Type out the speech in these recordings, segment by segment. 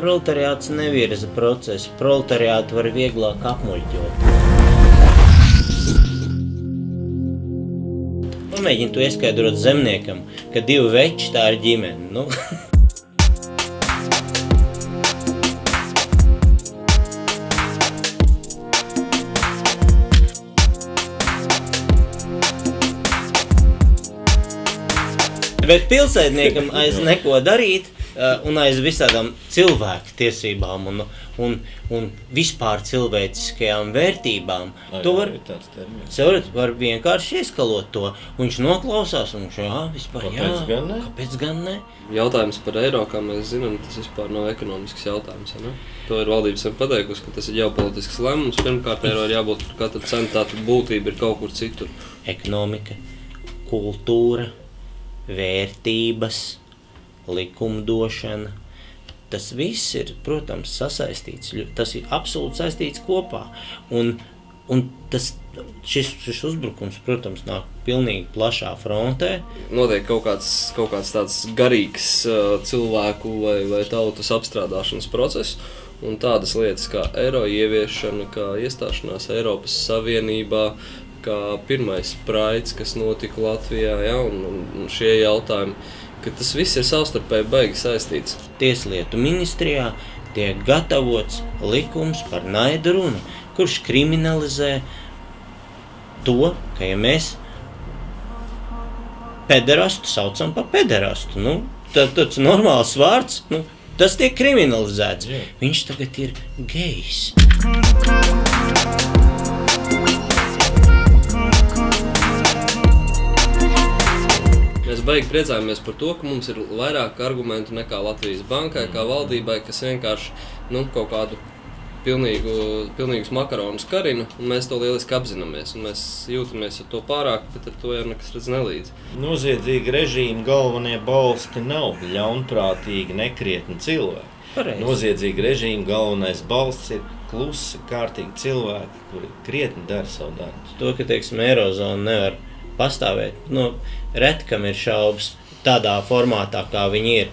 Proletariāts nevirza procesu, proletariātu var vieglāk apmuļķot. Mēģini to ieskaidrot zemniekam, ka 2 veči tā ir ģimene. Nu. Bet pilsētniekam aiz neko darīt un aiz visādām cilvēku tiesībām un vispār cilvēciskajām vērtībām, to var vienkārši ieskalot to. Viņš noklausās un viņš, vispār, kāpēc gan ne? Jautājums par eiro, kā mēs zinām, tas vispār nav ekonomisks jautājums. Ja, ne? To ir valdības pateikusi, ka tas ir ģeopolitisks lēmums. Pirmkārt, eiro ir jābūt par katru centu, tātad būtība ir kaut kur citur. Ekonomika, kultūra, vērtības, likumdošana, tas viss ir, protams, sasaistīts, tas ir absolūti saistīts kopā. Un šis uzbrukums, protams, nāk pilnīgi plašā frontē. Notiek kaut kāds tāds garīgs cilvēku vai tautas apstrādāšanas process, un tādas lietas kā eiro ieviešana, kā iestāšanās Eiropas Savienībā, kā pirmais praids, kas notika Latvijā, ja, un šie jautājumi, ka tas viss ir savstarpēji baigi saistīts. Tieslietu ministrijā tiek gatavots likums par naida runu, kurš kriminalizē to, ka ja mēs pederastu saucam par pederastu, tāds normāls vārds, tas tiek kriminalizēts. Viņš tagad ir gejs. Mēs baigi priecājamies par to, ka mums ir vairāk argumentu nekā Latvijas bankai, kā valdībai, kas vienkārši kaut kādu pilnīgus makaronus karina, un mēs to lieliski apzināmies, un mēs jūtamies ar to pārāk, bet ar to jau nekas redz nelīdz. Noziedzīga režīma galvenie balsti nav ļaunprātīgi, nekrietni cilvēki. Noziedzīga režīma galvenais balsts ir klusi, kārtīgi cilvēki, kuri krietni dara savu darbu. To, ka, teiksim, Eirozona nevar pastāvēt, reti, kam ir šaubas tādā formātā, kā viņi ir.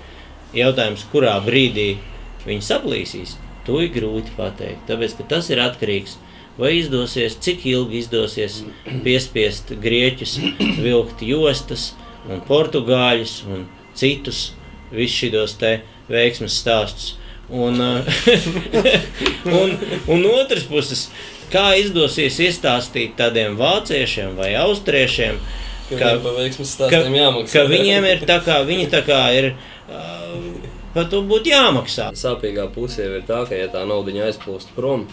Jautājums, kurā brīdī viņi saplīsīs, to ir grūti pateikt, tāpēc, ka tas ir atkarīgs, vai izdosies, cik ilgi izdosies piespiest grieķus vilkt jostas un portugāļus un citus visus šitos te veiksmes stāstus. Un otras puses, kā izdosies iestāstīt tādiem vāciešiem vai austriešiem, ka viņiem ir viņi ir, par to būtu jāmaksā. Sāpīgā puse jau ir tā, ka ja tā naudiņa aizplūst prom,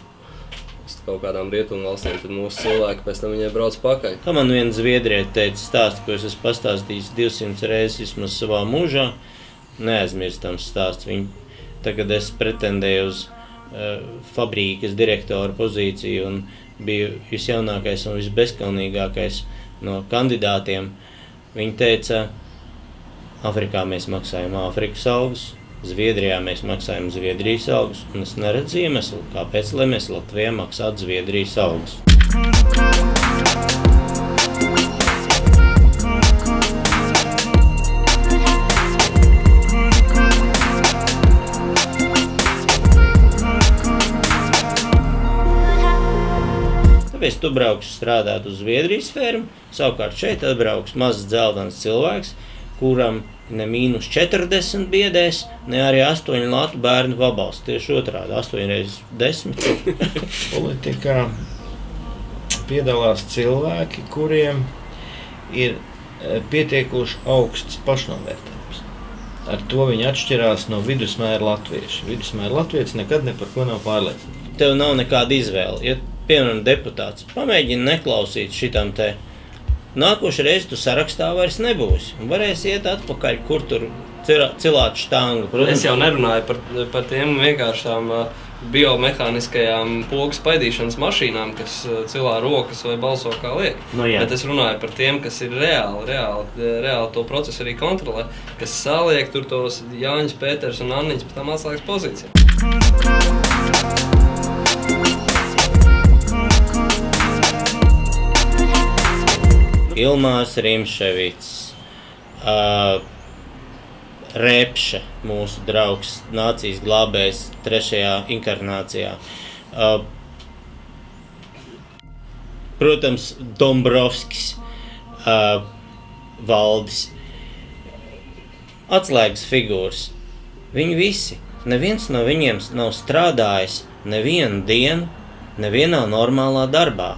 kaut kādām rietumu valstīm, tad mūsu cilvēki pēc tam viņai brauc pakaļ. Kā man viena zviedriete teica stāstu, ko es esmu pastāstījis 200 reizes vismaz savā mūžā, neaizmirstams stāsts. Tagad es pretendēju uz fabrīkas direktora pozīciju un biju visjaunākais un visbezkalnīgākais no kandidātiem. Viņi teica, Afrikā mēs maksājam Āfrikas algas, Zviedrijā mēs maksājam Zviedrijas algas, un es neredzu iemeslu, kāpēc, lai mēs Latvijā maksātu Zviedrijas algas. Tāpēc tu brauks strādāt uz Zviedrijas fermu, savukārt šeit atbrauks mazs dzeltens cilvēks, kuram ne mīnus 40 biedēs, ne arī 8 latu bērnu pabalsts. Tieši otrādi, 8 reizes 10. Politikā piedalās cilvēki, kuriem ir pietiekuši augsts pašnovērtējums. Ar to viņi atšķirās no vidusmēra latvieši. Vidusmēra latvietis nekad ne par ko nav pārliecināts. Tev nav nekāda izvēle. Ja, piemēram, deputāts, pamēģini neklausīt šitam te. Nākošu reizi tu sarakstā vairs nebūsi. Un varēsi iet atpakaļ, kur tur cilāt štangu. Protams. Es jau nerunāju par tiem vienkāršām biomehāniskajām pogu spaidīšanas mašīnām, kas cilā rokas vai balso kā liek. Bet es runāju par tiem, kas ir reāli to procesu arī kontrolē, kas saliek tur tos Jāņus, Pēters un Anniņas pa tām atslēgas pozīcijām. Ilmārs Rimševics, Repše, mūsu draugs, nācijas glābējs 3. inkarnācijā. Protams, Dombrovskis, Valdis. Atslēgas figūras. Viņi visi, neviens no viņiem nav strādājis nevienu dienu, nevienā normālā darbā.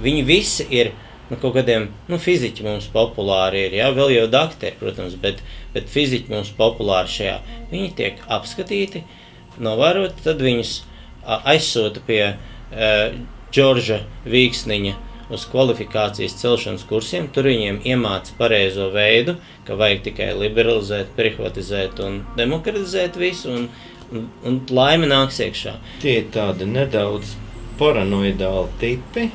Viņi visi ir kaut kādiem, fiziķi mums populāri ir, vēl jau dakteri, protams, bet fiziķi mums populāri šajā. Viņi tiek apskatīti, novēroti, tad viņus aizsūta pie Džordža Vīksniņa uz kvalifikācijas celšanas kursiem. Tur viņiem iemāca pareizo veidu, ka vajag tikai liberalizēt, privatizēt un demokratizēt visu, un laime nāks iekšā. Tie ir tādi nedaudz paranoidāli tipi.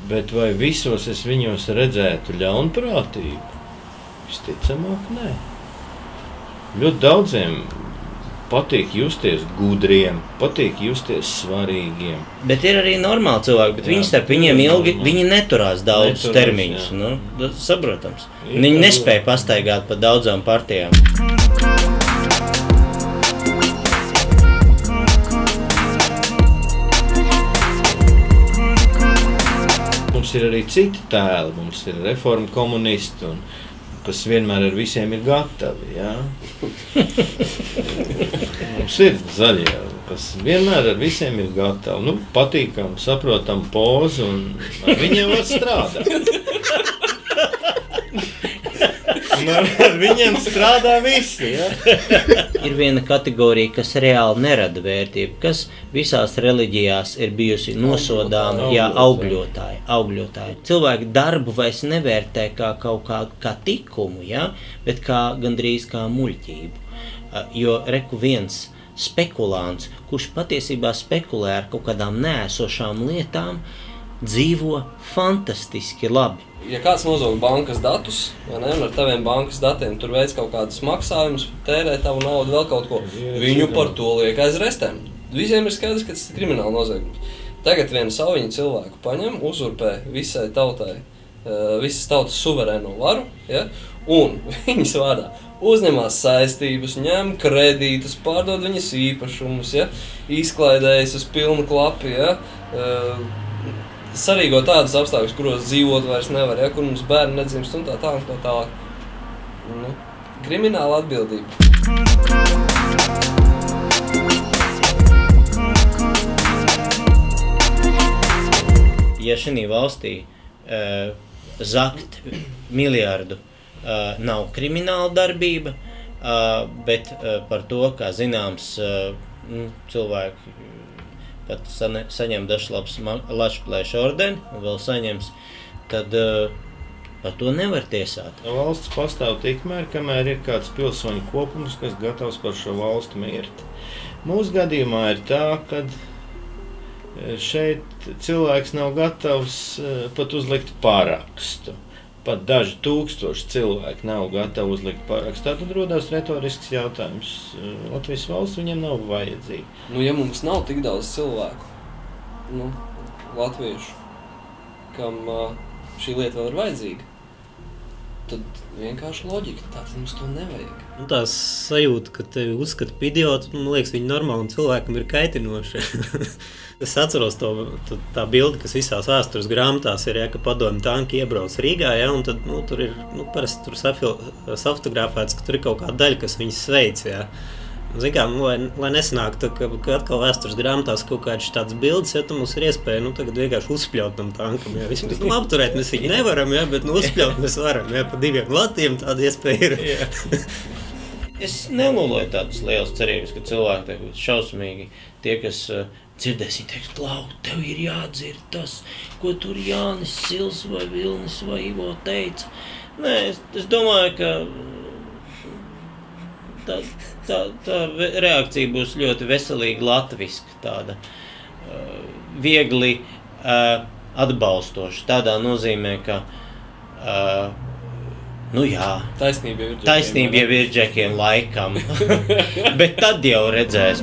Bet vai visos es viņos redzētu ļaunprātību? Visticamāk, nē. Ļoti daudziem patīk justies gudriem, patīk justies svarīgiem. Bet ir arī normāli cilvēki, bet viņi starp viņiem ilgi, viņi neturās daudz termiņus. Saprotams. Viņi nespēja pastaigāt pa daudzām partijām. Mums ir arī citi tēli, mums ir reformu komunisti, kas vienmēr ar visiem ir gatavi. Ja? Mums ir zaļie, kas vienmēr ar visiem ir gatavi. Patīkam, saprotam pozu, un ar viņiem var strādāt. Ar viņiem strādā visi. Ja? Ir viena kategorija, kas reāli nerada vērtību, kas visās reliģijās ir bijusi nosodāma, augļotāji. Cilvēki darbu vairs nevērtē kā kaut kā tikumu, bet gandrīz kā muļķību. Jo reku viens spekulants, kurš patiesībā spekulē ar kaut kādām neesošām lietām, dzīvo fantastiski labi. Ja kāds nozog bankas datus, un ar taviem bankas datiem tur veic kaut kādus maksājumus, tērē tavu naudu, vēl kaut ko, viņu par to liek aiz restēm. Visiem ir skaidrs, ka tas ir krimināla noziegums. Tagad vienu saviņu cilvēku paņem, uzurpē visai tautai, visas tautas suverēno varu, un viņas vārdā uzņemās saistības, ņem kredītus, pārdod viņas īpašumus, izklaidējas uz pilnu klapi, sarīgo tādas apstākļus, kuros dzīvot vairs nevar, kur mums bērni nedzimst un tā tālāk. Krimināla atbildība. Ja šī valstī zakt miljardu nav krimināla darbība, bet par to, kā zināms, cilvēki pat saņem dažlabs lašplēša ordeni un vēl saņems, tad par to nevar tiesāt. Valsts pastāv tikmēr, kamēr ir kāds pilsoņu kopums, kas gatavs par šo valstu mirt. Mūsu gadījumā ir tā, ka šeit cilvēks nav gatavs pat uzlikt parakstu. Pat daži tūkstoši cilvēki nav gatavi uzlikt parakstu. Tātad rodās retorisks jautājums. Latvijas valsts viņiem nav vajadzīga. Ja mums nav tik daudz cilvēku, latviešu, kam šī lieta vēl ir vajadzīga, tad vienkārši loģika, tātad mums to nevajag. Tās sajūta, ka tevi uzskata par idiotu, man liekas, viņi normāli un cilvēkam ir kaitinoši. Es atceros tā bildi, kas visās vēstures grāmatās ir, ka padomju tanki iebrauc Rīgā, un tad tur ir parasti tur safotografēts, ka tur ir kaut kāda daļa, kas viņus sveic. Zin kā, lai nesanāk, ka atkal vēstures grāmatās kaut kāds tāds bildes, tad mums ir iespēja tagad vienkārši uzspļaut tam tankam. Vismaz apturēt mēs viņu nevaram, bet uzspļaut mēs varam. Pa 2 latiem tāda iespēja ir. Es nenulloju tādas lielas cerības, ka cilvēki tev šausmīgi tie, kas dzirdēs, viņi teiks, Klau, tev ir jādzird tas, ko tur Jānis Sils vai Vilnis vai Ivo teica. Nē, es domāju, ka tā reakcija būs ļoti veselīga latviska, tāda viegli atbalstoša. Tādā nozīmē, ka taisnība jau ir džekiem laikam, bet tad jau redzēs.